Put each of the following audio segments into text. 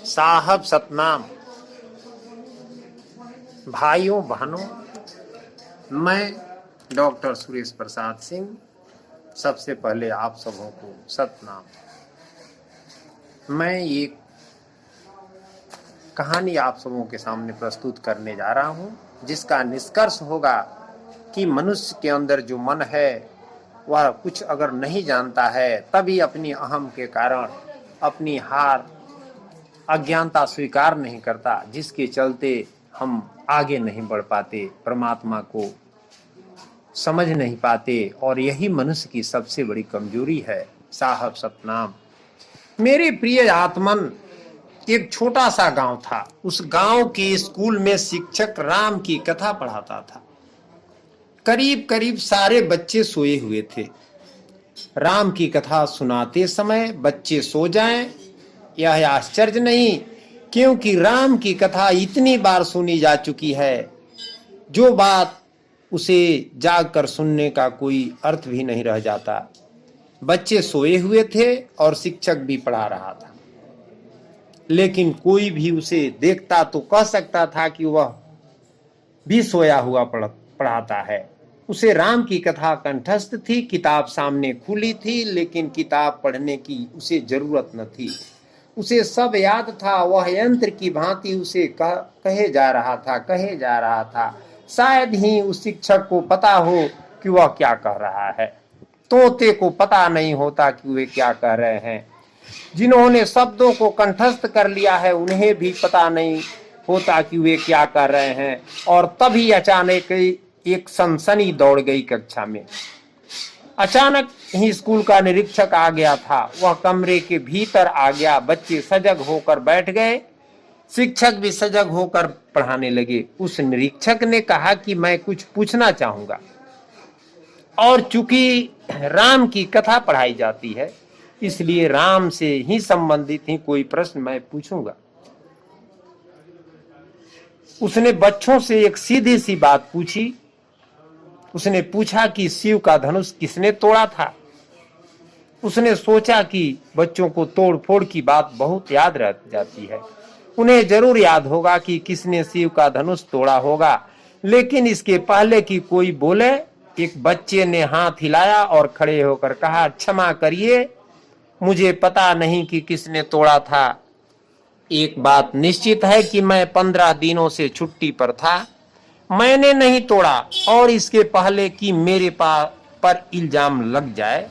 साहब सतनाम, भाइयों बहनों, मैं डॉक्टर सुरेश प्रसाद सिंह सबसे पहले आप सबों को सतनाम। मैं एक कहानी आप सबों के सामने प्रस्तुत करने जा रहा हूं, जिसका निष्कर्ष होगा कि मनुष्य के अंदर जो मन है वह कुछ अगर नहीं जानता है तभी अपनी अहम के कारण अपनी हार अज्ञानता स्वीकार नहीं करता, जिसके चलते हम आगे नहीं बढ़ पाते, परमात्मा को समझ नहीं पाते, और यही मनुष्य की सबसे बड़ी कमजोरी है। साहब सतनाम। मेरे प्रिय आत्मन, एक छोटा सा गांव था। उस गांव के स्कूल में शिक्षक राम की कथा पढ़ाता था। करीब करीब सारे बच्चे सोए हुए थे। राम की कथा सुनाते समय बच्चे सो जाएं, यह आश्चर्य नहीं, क्योंकि राम की कथा इतनी बार सुनी जा चुकी है जो बात उसे जागकर सुनने का कोई अर्थ भी नहीं रह जाता। बच्चे सोए हुए थे और शिक्षक भी पढ़ा रहा था, लेकिन कोई भी उसे देखता तो कह सकता था कि वह भी सोया हुआ पढ़ाता है। उसे राम की कथा कंठस्थ थी, किताब सामने खुली थी, लेकिन किताब पढ़ने की उसे जरूरत न थी। उसे सब याद था, वह यंत्र की भांति उसे कहे जा रहा था। शायद ही उस शिक्षक को पता हो कि वह क्या कह रहा है। तोते को पता नहीं होता कि वे क्या कह रहे हैं। जिन्होंने शब्दों को कंठस्थ कर लिया है उन्हें भी पता नहीं होता कि वे क्या कर रहे हैं। और तभी अचानक एक सनसनी दौड़ गई कक्षा में। अचानक ही स्कूल का निरीक्षक आ गया था। वह कमरे के भीतर आ गया। बच्चे सजग होकर बैठ गए, शिक्षक भी सजग होकर पढ़ाने लगे। उस निरीक्षक ने कहा कि मैं कुछ पूछना चाहूंगा, और चूंकि राम की कथा पढ़ाई जाती है इसलिए राम से ही संबंधित ही कोई प्रश्न मैं पूछूंगा। उसने बच्चों से एक सीधी सी बात पूछी। उसने पूछा कि शिव का धनुष किसने तोड़ा था। उसने सोचा कि बच्चों को तोड़ फोड़ की बात बहुत याद रह जाती है, उन्हें जरूर याद होगा कि किसने शिव का धनुष तोड़ा होगा। लेकिन इसके पहले कि कोई बोले, एक बच्चे ने हाथ हिलाया और खड़े होकर कहा, क्षमा करिए, मुझे पता नहीं कि किसने तोड़ा था। एक बात निश्चित है कि मैं 15 दिनों से छुट्टी पर था, मैंने नहीं तोड़ा। और इसके पहले कि मेरे पर इल्जाम लग जाए,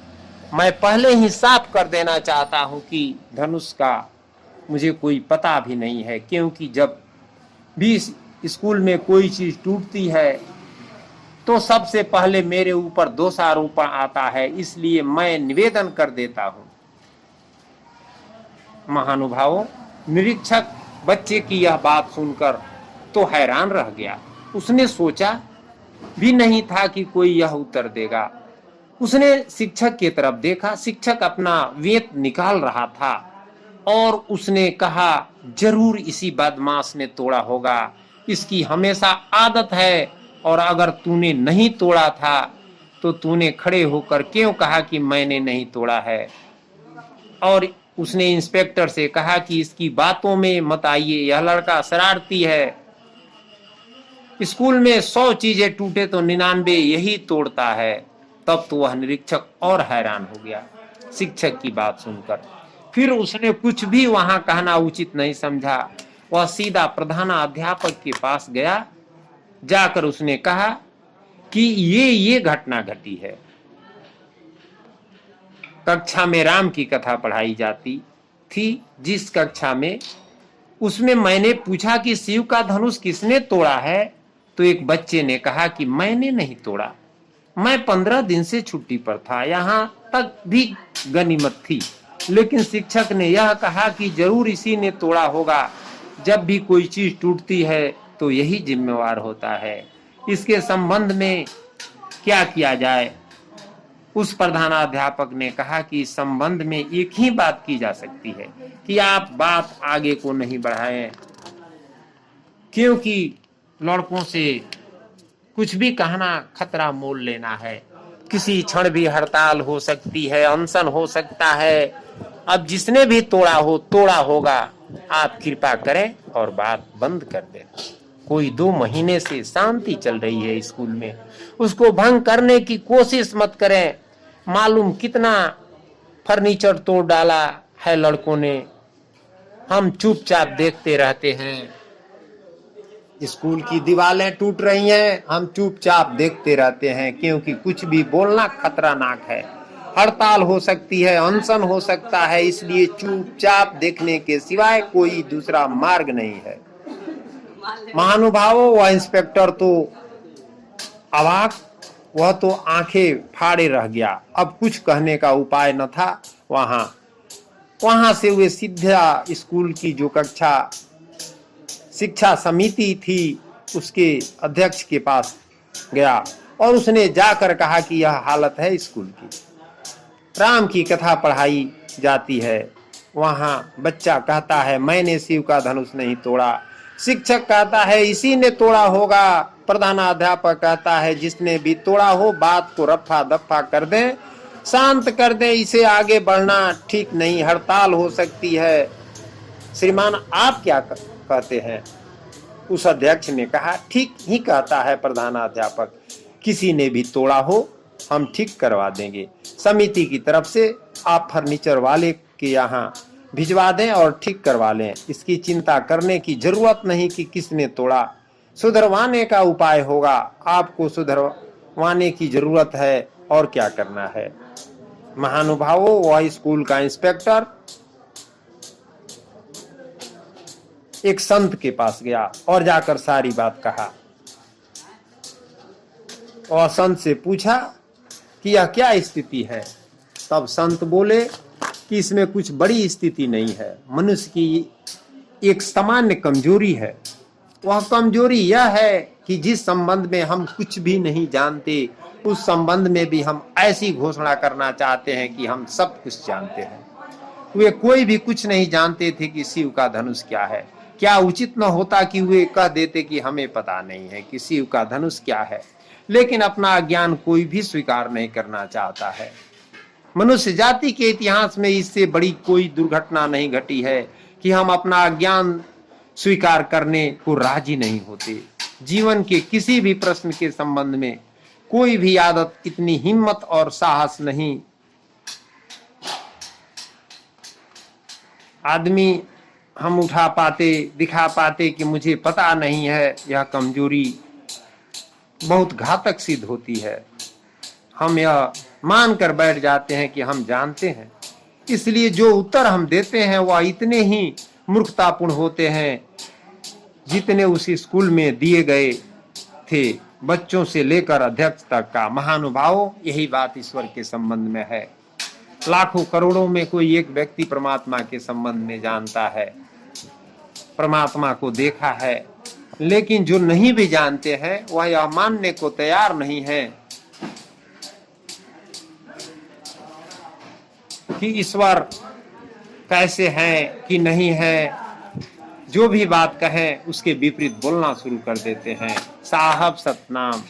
मैं पहले ही साफ कर देना चाहता हूं कि धनुष का मुझे कोई पता भी नहीं है, क्योंकि जब भी स्कूल में कोई चीज टूटती है तो सबसे पहले मेरे ऊपर दोषारोपण आता है, इसलिए मैं निवेदन कर देता हूं। महानुभावों, निरीक्षक बच्चे की यह बात सुनकर तो हैरान रह गया। उसने सोचा भी नहीं था कि कोई यह उत्तर देगा। उसने शिक्षक की तरफ देखा। शिक्षक अपना वेत निकाल रहा था और उसने कहा, जरूर इसी बदमाश ने तोड़ा होगा, इसकी हमेशा आदत है। और अगर तूने नहीं तोड़ा था तो तूने खड़े होकर क्यों कहा कि मैंने नहीं तोड़ा है। और उसने इंस्पेक्टर से कहा कि इसकी बातों में मत आइए, यह लड़का शरारती है। स्कूल में 100 चीजें टूटे तो 99 यही तोड़ता है। तब तो वह निरीक्षक और हैरान हो गया शिक्षक की बात सुनकर। फिर उसने कुछ भी वहां कहना उचित नहीं समझा। वह सीधा प्रधानाध्यापक के पास गया। जाकर उसने कहा कि ये घटना घटी है। कक्षा में राम की कथा पढ़ाई जाती थी, जिस कक्षा में उसमें मैंने पूछा कि शिव का धनुष किसने तोड़ा है, तो एक बच्चे ने कहा कि मैंने नहीं तोड़ा, मैं 15 दिन से छुट्टी पर था, यहां तक भी गनीमत थी। लेकिन शिक्षक ने यह कहा कि जरूर इसी ने तोड़ा होगा। जब भी कोई चीज टूटती है तो यही जिम्मेवार होता है। इसके संबंध में क्या किया जाए। उस प्रधानाध्यापक ने कहा कि इस संबंध में एक ही बात की जा सकती है कि आप बात आगे को नहीं बढ़ाएं, क्योंकि लड़कों से कुछ भी कहना खतरा मोल लेना है। किसी क्षण भी हड़ताल हो सकती है, अनशन हो सकता है, अब जिसने भी तोड़ा होगा, आप कृपा करें और बात बंद कर दें। कोई 2 महीने से शांति चल रही है स्कूल में, उसको भंग करने की कोशिश मत करें। मालूम कितना फर्नीचर तोड़ डाला है लड़कों ने, हम चुपचाप देखते रहते हैं। स्कूल की दीवारें टूट रही हैं, हम चुपचाप देखते रहते हैं, क्योंकि कुछ भी बोलना खतरनाक है। हड़ताल हो सकती है, अनशन हो सकता है, इसलिए चुपचाप देखने के सिवाय कोई दूसरा मार्ग नहीं है। महानुभावों, वह इंस्पेक्टर तो अवाक, वह तो आंखें फाड़े रह गया। अब कुछ कहने का उपाय न था। वहां से वे सीधा स्कूल की जो कक्षा शिक्षा समिति थी उसके अध्यक्ष के पास गया और उसने जाकर कहा कि यह हालत है स्कूल की। राम की कथा पढ़ाई जाती है, वहां बच्चा कहता है मैंने शिव का धनुष नहीं तोड़ा, शिक्षक कहता है इसी ने तोड़ा होगा, प्रधानाध्यापक कहता है जिसने भी तोड़ा हो बात को रफा दफा कर दें, शांत कर दें, इसे आगे बढ़ना ठीक नहीं, हड़ताल हो सकती है। श्रीमान आप क्या कहते हैं? उस अध्यक्ष ने कहा ठीक ही कहता है प्रधानाध्यापक, किसी ने भी तोड़ा हो हम ठीक करवा देंगे। समिति की तरफ से आप फर्नीचर वाले के यहाँ भिजवा दें और ठीक करवा लें। इसकी चिंता करने की जरूरत नहीं कि किसने तोड़ा, सुधरवाने का उपाय होगा। आपको सुधरवाने की जरूरत है और क्या करना है। महानुभावों, वह स्कूल का इंस्पेक्टर एक संत के पास गया और जाकर सारी बात कहा और संत से पूछा कि यह क्या स्थिति है। तब संत बोले कि इसमें कुछ बड़ी स्थिति नहीं है, मनुष्य की एक सामान्य कमजोरी है। वह कमजोरी यह है कि जिस संबंध में हम कुछ भी नहीं जानते उस संबंध में भी हम ऐसी घोषणा करना चाहते हैं कि हम सब कुछ जानते हैं। वे कोई भी कुछ नहीं जानते थे कि शिव का धनुष क्या है। क्या उचित न होता कि वे कह देते कि हमें पता नहीं है कि शिव का धनुष क्या है, लेकिन अपना ज्ञान कोई भी स्वीकार नहीं करना चाहता है। मनुष्य जाति के इतिहास में इससे बड़ी कोई दुर्घटना नहीं घटी है कि हम अपना ज्ञान स्वीकार करने को राजी नहीं होते। जीवन के किसी भी प्रश्न के संबंध में कोई भी आदत इतनी हिम्मत और साहस नहीं आदमी हम उठा पाते, दिखा पाते कि मुझे पता नहीं है। यह कमजोरी बहुत घातक सिद्ध होती है। हम यह मानकर बैठ जाते हैं कि हम जानते हैं, इसलिए जो उत्तर हम देते हैं वह इतने ही मूर्खतापूर्ण होते हैं जितने उस स्कूल में दिए गए थे, बच्चों से लेकर अध्यक्ष तक का। महानुभावों, यही बात ईश्वर के संबंध में है। लाखों करोड़ों में कोई एक व्यक्ति परमात्मा के संबंध में जानता है, परमात्मा को देखा है, लेकिन जो नहीं भी जानते हैं वह यह मानने को तैयार नहीं है कि ईश्वर कैसे है कि नहीं है। जो भी बात कहें उसके विपरीत बोलना शुरू कर देते हैं। साहब सतनाम।